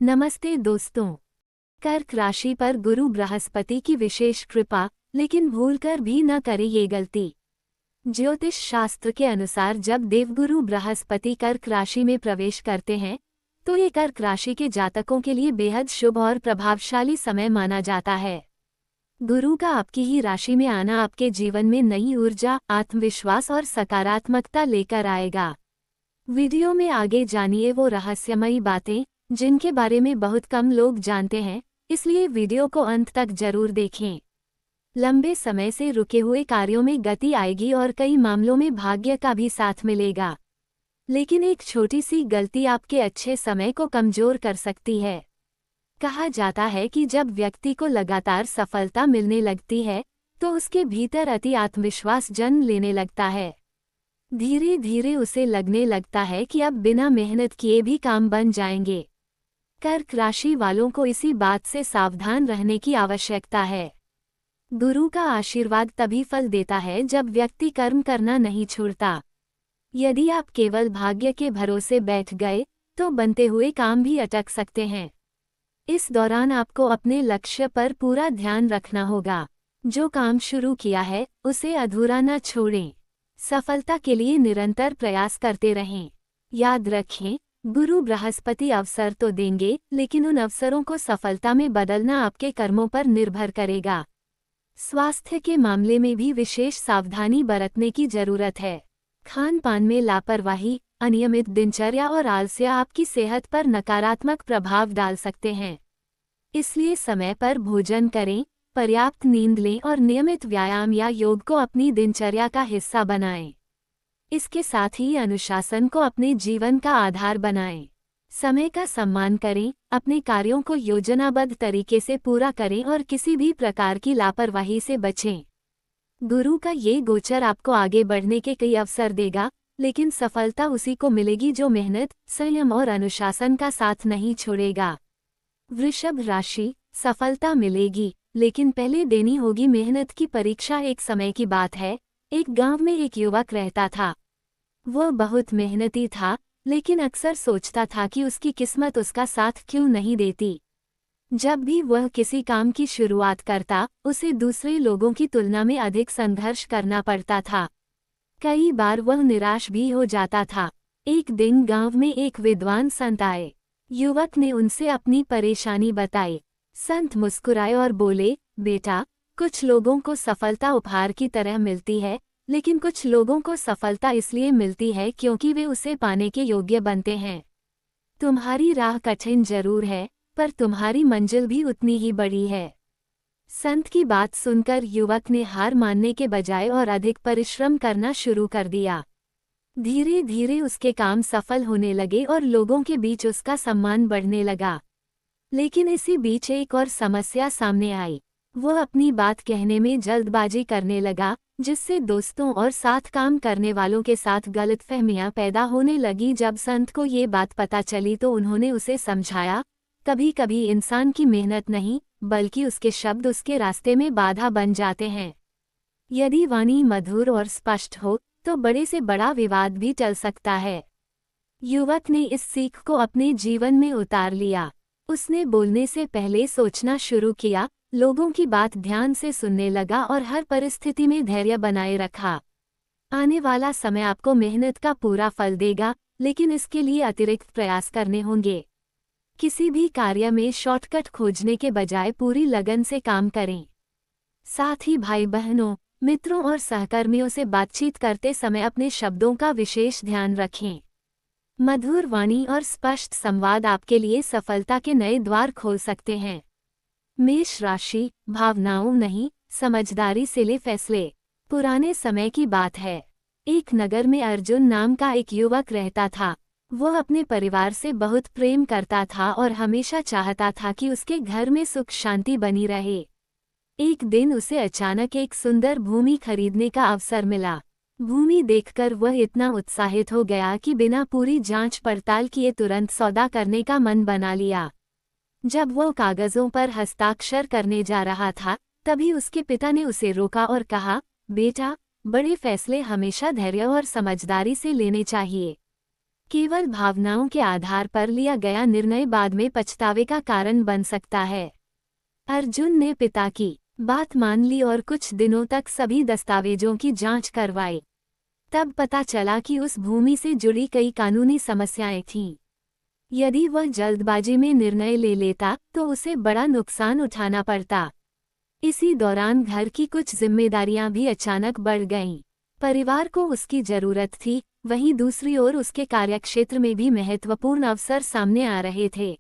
नमस्ते दोस्तों। कर्क राशि पर गुरु बृहस्पति की विशेष कृपा, लेकिन भूलकर भी न करें ये गलती। ज्योतिष शास्त्र के अनुसार जब देवगुरु बृहस्पति कर्क राशि में प्रवेश करते हैं तो ये कर्क राशि के जातकों के लिए बेहद शुभ और प्रभावशाली समय माना जाता है। गुरु का आपकी ही राशि में आना आपके जीवन में नई ऊर्जा, आत्मविश्वास और सकारात्मकता लेकर आएगा। वीडियो में आगे जानिए वो रहस्यमयी बातें जिनके बारे में बहुत कम लोग जानते हैं, इसलिए वीडियो को अंत तक जरूर देखें। लंबे समय से रुके हुए कार्यों में गति आएगी और कई मामलों में भाग्य का भी साथ मिलेगा। लेकिन एक छोटी सी गलती आपके अच्छे समय को कमजोर कर सकती है। कहा जाता है कि जब व्यक्ति को लगातार सफलता मिलने लगती है तो उसके भीतर अति आत्मविश्वास जन्म लेने लगता है। धीरे धीरे उसे लगने लगता है कि अब बिना मेहनत किए भी काम बन जाएंगे। कर्क राशि वालों को इसी बात से सावधान रहने की आवश्यकता है। गुरु का आशीर्वाद तभी फल देता है जब व्यक्ति कर्म करना नहीं छोड़ता। यदि आप केवल भाग्य के भरोसे बैठ गए तो बनते हुए काम भी अटक सकते हैं। इस दौरान आपको अपने लक्ष्य पर पूरा ध्यान रखना होगा। जो काम शुरू किया है उसे अधूरा न छोड़ें। सफलता के लिए निरंतर प्रयास करते रहें। याद रखें, गुरु बृहस्पति अवसर तो देंगे, लेकिन उन अवसरों को सफलता में बदलना आपके कर्मों पर निर्भर करेगा। स्वास्थ्य के मामले में भी विशेष सावधानी बरतने की जरूरत है। खान पान में लापरवाही, अनियमित दिनचर्या और आलस्य आपकी सेहत पर नकारात्मक प्रभाव डाल सकते हैं। इसलिए समय पर भोजन करें, पर्याप्त नींद लें और नियमित व्यायाम या योग को अपनी दिनचर्या का हिस्सा बनाएं। इसके साथ ही अनुशासन को अपने जीवन का आधार बनाएं। समय का सम्मान करें, अपने कार्यों को योजनाबद्ध तरीके से पूरा करें और किसी भी प्रकार की लापरवाही से बचें। गुरु का ये गोचर आपको आगे बढ़ने के कई अवसर देगा, लेकिन सफलता उसी को मिलेगी जो मेहनत, संयम और अनुशासन का साथ नहीं छोड़ेगा। वृषभ राशि, सफलता मिलेगी, लेकिन पहले देनी होगी मेहनत की परीक्षा। एक समय की बात है, एक गांव में एक युवक रहता था। वह बहुत मेहनती था, लेकिन अक्सर सोचता था कि उसकी किस्मत उसका साथ क्यों नहीं देती। जब भी वह किसी काम की शुरुआत करता, उसे दूसरे लोगों की तुलना में अधिक संघर्ष करना पड़ता था। कई बार वह निराश भी हो जाता था। एक दिन गांव में एक विद्वान संत आए। युवक ने उनसे अपनी परेशानी बताई। संत मुस्कुराए और बोले, बेटा, कुछ लोगों को सफलता उपहार की तरह मिलती है, लेकिन कुछ लोगों को सफलता इसलिए मिलती है क्योंकि वे उसे पाने के योग्य बनते हैं। तुम्हारी राह कठिन जरूर है, पर तुम्हारी मंजिल भी उतनी ही बड़ी है। संत की बात सुनकर युवक ने हार मानने के बजाय और अधिक परिश्रम करना शुरू कर दिया। धीरे धीरे उसके काम सफल होने लगे और लोगों के बीच उसका सम्मान बढ़ने लगा। लेकिन इसी बीच एक और समस्या सामने आई। वह अपनी बात कहने में जल्दबाजी करने लगा, जिससे दोस्तों और साथ काम करने वालों के साथ गलतफहमियां पैदा होने लगी। जब संत को ये बात पता चली तो उन्होंने उसे समझाया, कभी कभी इंसान की मेहनत नहीं, बल्कि उसके शब्द उसके रास्ते में बाधा बन जाते हैं। यदि वाणी मधुर और स्पष्ट हो तो बड़े से बड़ा विवाद भी टल सकता है। युवक ने इस सीख को अपने जीवन में उतार लिया। उसने बोलने से पहले सोचना शुरू किया, लोगों की बात ध्यान से सुनने लगा और हर परिस्थिति में धैर्य बनाए रखा। आने वाला समय आपको मेहनत का पूरा फल देगा, लेकिन इसके लिए अतिरिक्त प्रयास करने होंगे। किसी भी कार्य में शॉर्टकट खोजने के बजाय पूरी लगन से काम करें। साथ ही भाई बहनों, मित्रों और सहकर्मियों से बातचीत करते समय अपने शब्दों का विशेष ध्यान रखें। मधुर वाणी और स्पष्ट संवाद आपके लिए सफलता के नए द्वार खोल सकते हैं। मेष राशि, भावनाओं नहीं, समझदारी से ले फैसले। पुराने समय की बात है। एक नगर में अर्जुन नाम का एक युवक रहता था। वह अपने परिवार से बहुत प्रेम करता था और हमेशा चाहता था कि उसके घर में सुख शांति बनी रहे। एक दिन उसे अचानक एक सुंदर भूमि खरीदने का अवसर मिला। भूमि देखकर वह इतना उत्साहित हो गया कि बिना पूरी जांच पड़ताल किए तुरंत सौदा करने का मन बना लिया। जब वह कागजों पर हस्ताक्षर करने जा रहा था, तभी उसके पिता ने उसे रोका और कहा, बेटा, बड़े फैसले हमेशा धैर्य और समझदारी से लेने चाहिए। केवल भावनाओं के आधार पर लिया गया निर्णय बाद में पछतावे का कारण बन सकता है। अर्जुन ने पिता की बात मान ली और कुछ दिनों तक सभी दस्तावेजों की जांच करवाई। तब पता चला कि उस भूमि से जुड़ी कई कानूनी समस्याएं थीं। यदि वह जल्दबाजी में निर्णय ले लेता तो उसे बड़ा नुकसान उठाना पड़ता। इसी दौरान घर की कुछ जिम्मेदारियां भी अचानक बढ़ गईं। परिवार को उसकी जरूरत थी, वहीं दूसरी ओर उसके कार्यक्षेत्र में भी महत्वपूर्ण अवसर सामने आ रहे थे।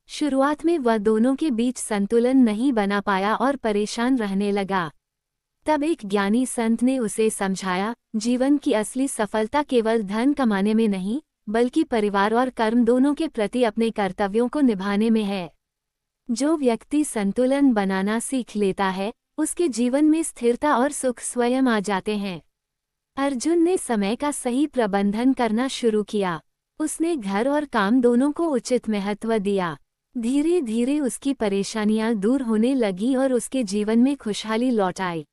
शुरुआत में वह दोनों के बीच संतुलन नहीं बना पाया और परेशान रहने लगा। तब एक ज्ञानी संत ने उसे समझाया, जीवन की असली सफलता केवल धन कमाने में नहीं, बल्कि परिवार और कर्म दोनों के प्रति अपने कर्तव्यों को निभाने में है। जो व्यक्ति संतुलन बनाना सीख लेता है, उसके जीवन में स्थिरता और सुख स्वयं आ जाते हैं। अर्जुन ने समय का सही प्रबंधन करना शुरू किया। उसने घर और काम दोनों को उचित महत्व दिया। धीरे धीरे उसकी परेशानियां दूर होने लगीं और उसके जीवन में खुशहाली लौट आई।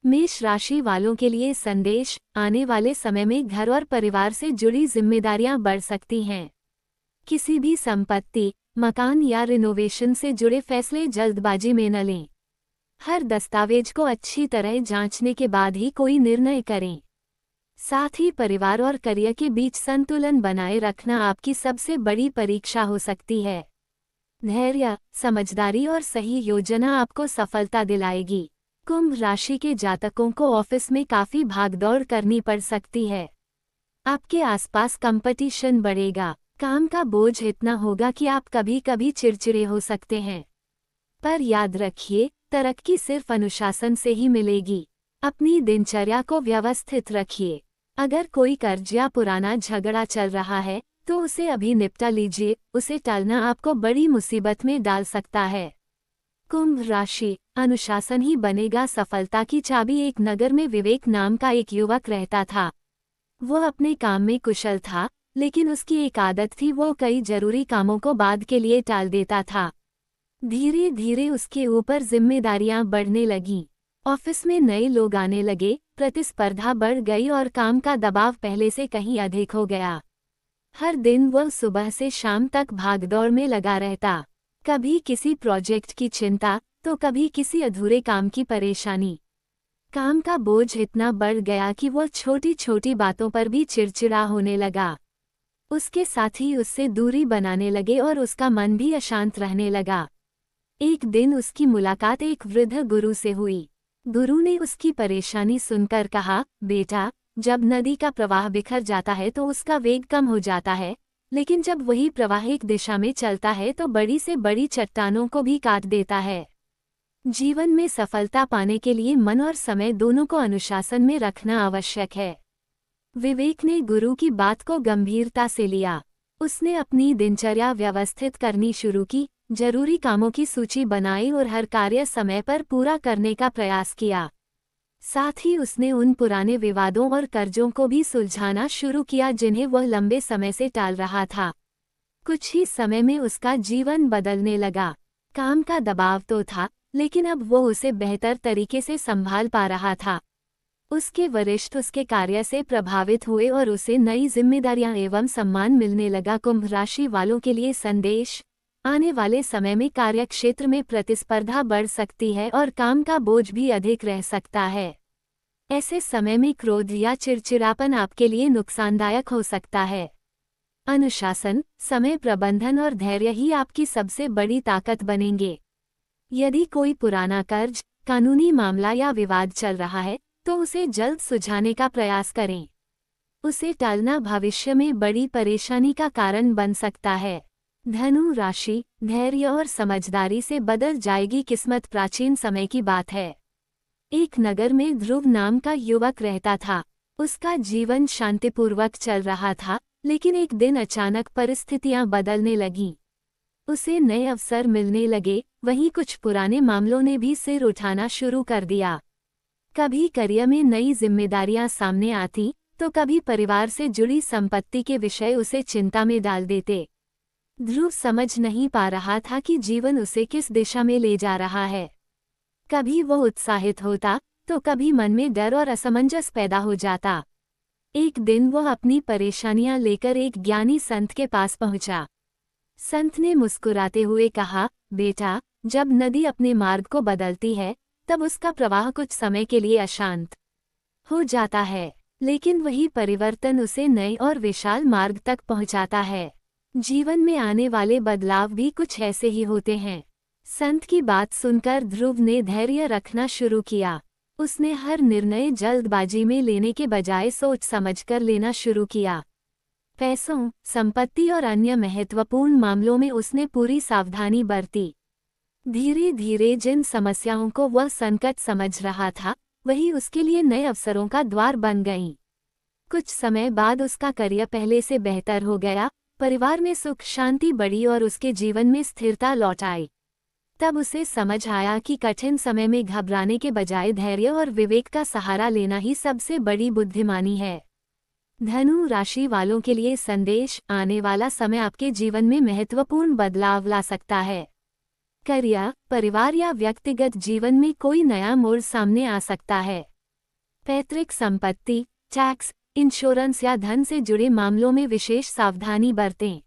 मेष राशि वालों के लिए संदेश, आने वाले समय में घर और परिवार से जुड़ी जिम्मेदारियां बढ़ सकती हैं। किसी भी संपत्ति, मकान या रिनोवेशन से जुड़े फैसले जल्दबाजी में न लें। हर दस्तावेज को अच्छी तरह जांचने के बाद ही कोई निर्णय करें। साथ ही परिवार और करियर के बीच संतुलन बनाए रखना आपकी सबसे बड़ी परीक्षा हो सकती है। धैर्य, समझदारी और सही योजना आपको सफलता दिलाएगी। कुंभ राशि के जातकों को ऑफिस में काफी भागदौड़ करनी पड़ सकती है। आपके आसपास कंपटीशन बढ़ेगा। काम का बोझ इतना होगा कि आप कभी कभी चिड़चिड़े हो सकते हैं। पर याद रखिए, तरक्की सिर्फ अनुशासन से ही मिलेगी। अपनी दिनचर्या को व्यवस्थित रखिए। अगर कोई कर्ज या पुराना झगड़ा चल रहा है तो उसे अभी निपटा लीजिए, उसे टालना आपको बड़ी मुसीबत में डाल सकता है। कुंभ राशि, अनुशासन ही बनेगा सफलता की चाबी। एक नगर में विवेक नाम का एक युवक रहता था। वह अपने काम में कुशल था, लेकिन उसकी एक आदत थी, वो कई जरूरी कामों को बाद के लिए टाल देता था। धीरे धीरे उसके ऊपर जिम्मेदारियां बढ़ने लगीं। ऑफिस में नए लोग आने लगे, प्रतिस्पर्धा बढ़ गई और काम का दबाव पहले से कहीं अधिक हो गया। हर दिन वह सुबह से शाम तक भागदौड़ में लगा रहता। कभी किसी प्रोजेक्ट की चिंता तो कभी किसी अधूरे काम की परेशानी। काम का बोझ इतना बढ़ गया कि वह छोटी छोटी बातों पर भी चिड़चिड़ा होने लगा। उसके साथी उससे दूरी बनाने लगे और उसका मन भी अशांत रहने लगा। एक दिन उसकी मुलाकात एक वृद्ध गुरु से हुई। गुरु ने उसकी परेशानी सुनकर कहा, बेटा, जब नदी का प्रवाह बिखर जाता है तो उसका वेग कम हो जाता है, लेकिन जब वही प्रवाह एक दिशा में चलता है तो बड़ी से बड़ी चट्टानों को भी काट देता है। जीवन में सफलता पाने के लिए मन और समय दोनों को अनुशासन में रखना आवश्यक है। विवेक ने गुरु की बात को गंभीरता से लिया। उसने अपनी दिनचर्या व्यवस्थित करनी शुरू की, जरूरी कामों की सूची बनाई और हर कार्य समय पर पूरा करने का प्रयास किया। साथ ही उसने उन पुराने विवादों और कर्जों को भी सुलझाना शुरू किया जिन्हें वह लंबे समय से टाल रहा था। कुछ ही समय में उसका जीवन बदलने लगा। काम का दबाव तो था, लेकिन अब वो उसे बेहतर तरीके से संभाल पा रहा था। उसके वरिष्ठ उसके कार्य से प्रभावित हुए और उसे नई जिम्मेदारियां एवं सम्मान मिलने लगा। कुंभ राशि वालों के लिए संदेश, आने वाले समय में कार्यक्षेत्र में प्रतिस्पर्धा बढ़ सकती है और काम का बोझ भी अधिक रह सकता है। ऐसे समय में क्रोध या चिड़चिड़ापन आपके लिए नुकसानदायक हो सकता है। अनुशासन, समय प्रबंधन और धैर्य ही आपकी सबसे बड़ी ताकत बनेंगे। यदि कोई पुराना कर्ज, कानूनी मामला या विवाद चल रहा है तो उसे जल्द सुलझाने का प्रयास करें। उसे टालना भविष्य में बड़ी परेशानी का कारण बन सकता है। धनु राशि, धैर्य और समझदारी से बदल जाएगी किस्मत। प्राचीन समय की बात है। एक नगर में ध्रुव नाम का युवक रहता था। उसका जीवन शांतिपूर्वक चल रहा था, लेकिन एक दिन अचानक परिस्थितियां बदलने लगीं। उसे नए अवसर मिलने लगे, वहीं कुछ पुराने मामलों ने भी सिर उठाना शुरू कर दिया। कभी करियर में नई जिम्मेदारियां सामने आती तो कभी परिवार से जुड़ी संपत्ति के विषय उसे चिंता में डाल देते। ध्रुव समझ नहीं पा रहा था कि जीवन उसे किस दिशा में ले जा रहा है। कभी वह उत्साहित होता तो कभी मन में डर और असमंजस पैदा हो जाता। एक दिन वह अपनी परेशानियां लेकर एक ज्ञानी संत के पास पहुंचा। संत ने मुस्कुराते हुए कहा, बेटा, जब नदी अपने मार्ग को बदलती है तब उसका प्रवाह कुछ समय के लिए अशांत हो जाता है, लेकिन वही परिवर्तन उसे नए और विशाल मार्ग तक पहुंचाता है। जीवन में आने वाले बदलाव भी कुछ ऐसे ही होते हैं। संत की बात सुनकर ध्रुव ने धैर्य रखना शुरू किया। उसने हर निर्णय जल्दबाजी में लेने के बजाय सोच समझकर लेना शुरू किया। पैसों, संपत्ति और अन्य महत्वपूर्ण मामलों में उसने पूरी सावधानी बरती। धीरे धीरे जिन समस्याओं को वह संकट समझ रहा था, वही उसके लिए नए अवसरों का द्वार बन गईं। कुछ समय बाद उसका करियर पहले से बेहतर हो गया, परिवार में सुख शांति बढ़ी और उसके जीवन में स्थिरता लौट आई। तब उसे समझ आया कि कठिन समय में घबराने के बजाय धैर्य और विवेक का सहारा लेना ही सबसे बड़ी बुद्धिमानी है। धनु राशि वालों के लिए संदेश, आने वाला समय आपके जीवन में महत्वपूर्ण बदलाव ला सकता है। करियर, परिवार या व्यक्तिगत जीवन में कोई नया मोड़ सामने आ सकता है। पैतृक संपत्ति, टैक्स, इंश्योरेंस या धन से जुड़े मामलों में विशेष सावधानी बरतें।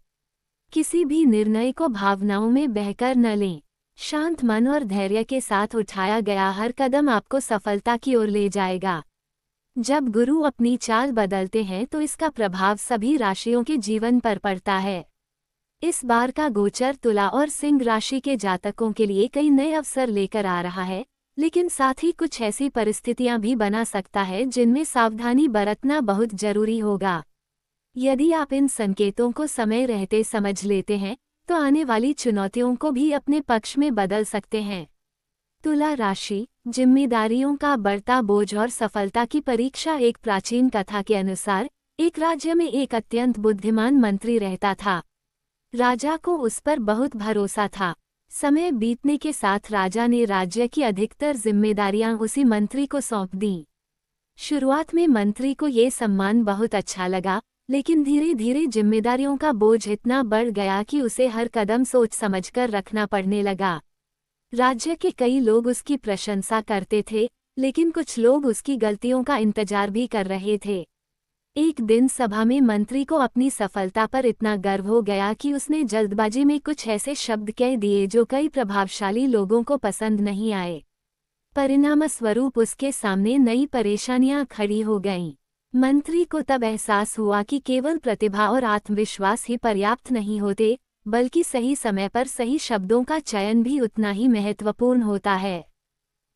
किसी भी निर्णय को भावनाओं में बहकर न लें। शांत मन और धैर्य के साथ उठाया गया हर कदम आपको सफलता की ओर ले जाएगा। जब गुरु अपनी चाल बदलते हैं तो इसका प्रभाव सभी राशियों के जीवन पर पड़ता है। इस बार का गोचर तुला और सिंह राशि के जातकों के लिए कई नए अवसर लेकर आ रहा है, लेकिन साथ ही कुछ ऐसी परिस्थितियां भी बना सकता है जिनमें सावधानी बरतना बहुत जरूरी होगा। यदि आप इन संकेतों को समय रहते समझ लेते हैं तो आने वाली चुनौतियों को भी अपने पक्ष में बदल सकते हैं। तुला राशि, जिम्मेदारियों का बढ़ता बोझ और सफलता की परीक्षा। एक प्राचीन कथा के अनुसार एक राज्य में एक अत्यंत बुद्धिमान मंत्री रहता था। राजा को उस पर बहुत भरोसा था। समय बीतने के साथ राजा ने राज्य की अधिकतर जिम्मेदारियां उसी मंत्री को सौंप दी। शुरुआत में मंत्री को ये सम्मान बहुत अच्छा लगा, लेकिन धीरे धीरे जिम्मेदारियों का बोझ इतना बढ़ गया कि उसे हर कदम सोच समझकर रखना पड़ने लगा। राज्य के कई लोग उसकी प्रशंसा करते थे, लेकिन कुछ लोग उसकी गलतियों का इंतजार भी कर रहे थे। एक दिन सभा में मंत्री को अपनी सफलता पर इतना गर्व हो गया कि उसने जल्दबाजी में कुछ ऐसे शब्द कह दिए जो कई प्रभावशाली लोगों को पसंद नहीं आए। परिणामस्वरूप उसके सामने नई परेशानियां खड़ी हो गईं। मंत्री को तब एहसास हुआ कि केवल प्रतिभा और आत्मविश्वास ही पर्याप्त नहीं होते, बल्कि सही समय पर सही शब्दों का चयन भी उतना ही महत्वपूर्ण होता है।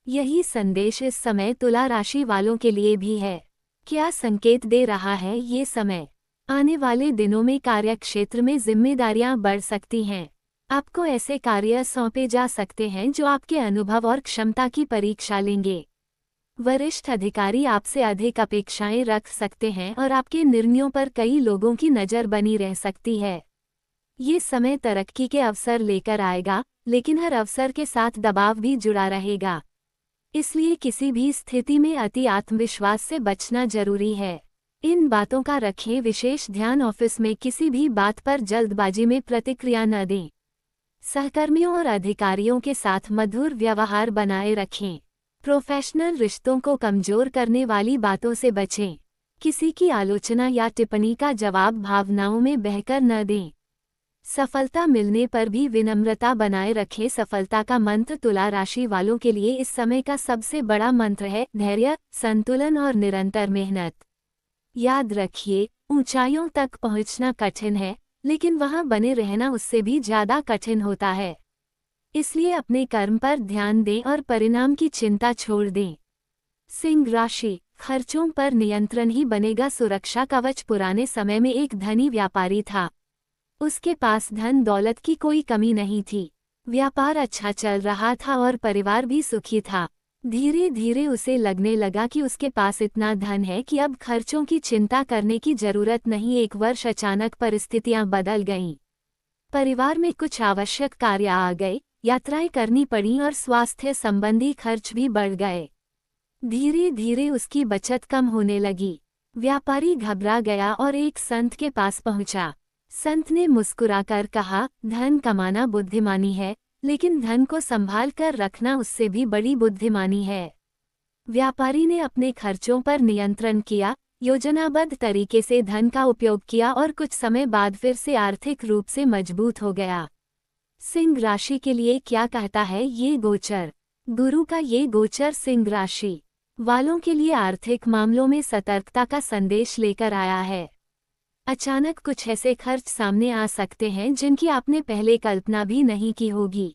यही संदेश इस समय तुला राशि वालों के लिए भी है। क्या संकेत दे रहा है ये समय? आने वाले दिनों में कार्यक्षेत्र में जिम्मेदारियां बढ़ सकती हैं। आपको ऐसे कार्य सौंपे जा सकते हैं जो आपके अनुभव और क्षमता की परीक्षा लेंगे। वरिष्ठ अधिकारी आपसे अधिक अपेक्षाएं रख सकते हैं और आपके निर्णयों पर कई लोगों की नज़र बनी रह सकती है। ये समय तरक्की के अवसर लेकर आएगा, लेकिन हर अवसर के साथ दबाव भी जुड़ा रहेगा। इसलिए किसी भी स्थिति में अति आत्मविश्वास से बचना जरूरी है। इन बातों का रखें विशेष ध्यान। ऑफिस में किसी भी बात पर जल्दबाजी में प्रतिक्रिया न दें। सहकर्मियों और अधिकारियों के साथ मधुर व्यवहार बनाए रखें। प्रोफेशनल रिश्तों को कमजोर करने वाली बातों से बचें। किसी की आलोचना या टिप्पणी का जवाब भावनाओं में बहकर न दें। सफलता मिलने पर भी विनम्रता बनाए रखें। सफलता का मंत्र तुला राशि वालों के लिए इस समय का सबसे बड़ा मंत्र है धैर्य, संतुलन और निरंतर मेहनत। याद रखिए, ऊंचाइयों तक पहुंचना कठिन है, लेकिन वहां बने रहना उससे भी ज्यादा कठिन होता है। इसलिए अपने कर्म पर ध्यान दें और परिणाम की चिंता छोड़ दें। सिंह राशि, खर्चों पर नियंत्रण ही बनेगा सुरक्षा कवच। पुराने समय में एक धनी व्यापारी था। उसके पास धन दौलत की कोई कमी नहीं थी। व्यापार अच्छा चल रहा था और परिवार भी सुखी था। धीरे धीरे उसे लगने लगा कि उसके पास इतना धन है कि अब खर्चों की चिंता करने की जरूरत नहीं। एक वर्ष अचानक परिस्थितियां बदल गईं। परिवार में कुछ आवश्यक कार्य आ गए, यात्राएं करनी पड़ी और स्वास्थ्य संबंधी खर्च भी बढ़ गए। धीरे धीरे उसकी बचत कम होने लगी। व्यापारी घबरा गया और एक संत के पास पहुंचा। संत ने मुस्कुराकर कहा, धन कमाना बुद्धिमानी है, लेकिन धन को संभाल कर रखना उससे भी बड़ी बुद्धिमानी है। व्यापारी ने अपने खर्चों पर नियंत्रण किया, योजनाबद्ध तरीके से धन का उपयोग किया और कुछ समय बाद फिर से आर्थिक रूप से मजबूत हो गया। सिंह राशि के लिए क्या कहता है ये गोचर? गुरु का ये गोचर सिंह राशि वालों के लिए आर्थिक मामलों में सतर्कता का संदेश लेकर आया है। अचानक कुछ ऐसे खर्च सामने आ सकते हैं जिनकी आपने पहले कल्पना भी नहीं की होगी।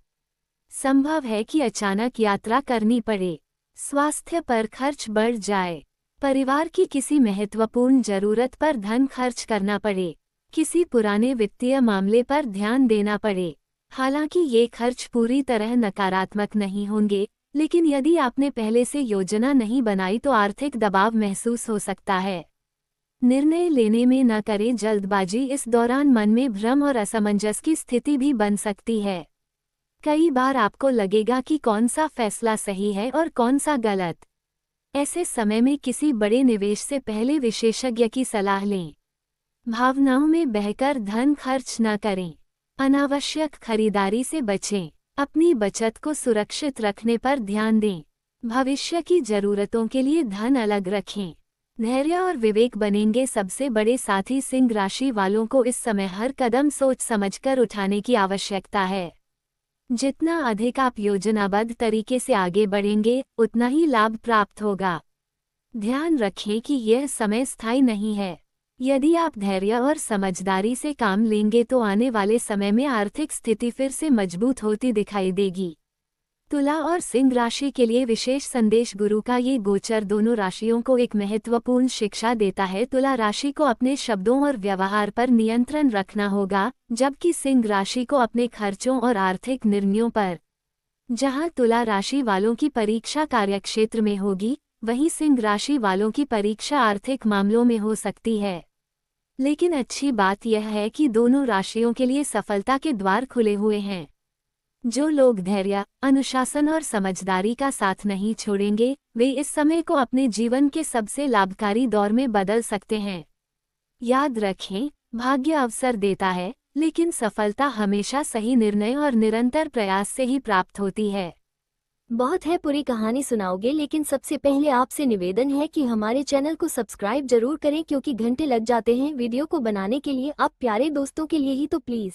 संभव है कि अचानक यात्रा करनी पड़े, स्वास्थ्य पर खर्च बढ़ जाए, परिवार की किसी महत्वपूर्ण जरूरत पर धन खर्च करना पड़े, किसी पुराने वित्तीय मामले पर ध्यान देना पड़े। हालांकि ये खर्च पूरी तरह नकारात्मक नहीं होंगे, लेकिन यदि आपने पहले से योजना नहीं बनाई तो आर्थिक दबाव महसूस हो सकता है। निर्णय लेने में न करें जल्दबाजी, इस दौरान मन में भ्रम और असमंजस की स्थिति भी बन सकती है। कई बार आपको लगेगा कि कौन सा फैसला सही है और कौन सा गलत। ऐसे समय में किसी बड़े निवेश से पहले विशेषज्ञ की सलाह लें। भावनाओं में बहकर धन खर्च न करें। अनावश्यक खरीदारी से बचें। अपनी बचत को सुरक्षित रखने पर ध्यान दें। भविष्य की जरूरतों के लिए धन अलग रखें। धैर्य और विवेक बनेंगे सबसे बड़े साथी। सिंह राशि वालों को इस समय हर कदम सोच समझकर उठाने की आवश्यकता है। जितना अधिक आप योजनाबद्ध तरीके से आगे बढ़ेंगे, उतना ही लाभ प्राप्त होगा। ध्यान रखें कि यह समय स्थायी नहीं है। यदि आप धैर्य और समझदारी से काम लेंगे तो आने वाले समय में आर्थिक स्थिति फिर से मजबूत होती दिखाई देगी। तुला और सिंह राशि के लिए विशेष संदेश। गुरु का ये गोचर दोनों राशियों को एक महत्वपूर्ण शिक्षा देता है। तुला राशि को अपने शब्दों और व्यवहार पर नियंत्रण रखना होगा, जबकि सिंह राशि को अपने खर्चों और आर्थिक निर्णयों पर। जहां तुला राशि वालों की परीक्षा कार्यक्षेत्र में होगी, वहीं सिंह राशि वालों की परीक्षा आर्थिक मामलों में हो सकती है। लेकिन अच्छी बात यह है कि दोनों राशियों के लिए सफलता के द्वार खुले हुए हैं। जो लोग धैर्य, अनुशासन और समझदारी का साथ नहीं छोड़ेंगे, वे इस समय को अपने जीवन के सबसे लाभकारी दौर में बदल सकते हैं। याद रखें, भाग्य अवसर देता है, लेकिन सफलता हमेशा सही निर्णय और निरंतर प्रयास से ही प्राप्त होती है। बहुत है पूरी कहानी सुनाओगे, लेकिन सबसे पहले आपसे निवेदन है कि हमारे चैनल को सब्सक्राइब जरूर करें, क्योंकि घंटे लग जाते हैं वीडियो को बनाने के लिए। आप प्यारे दोस्तों के लिए ही तो प्लीज़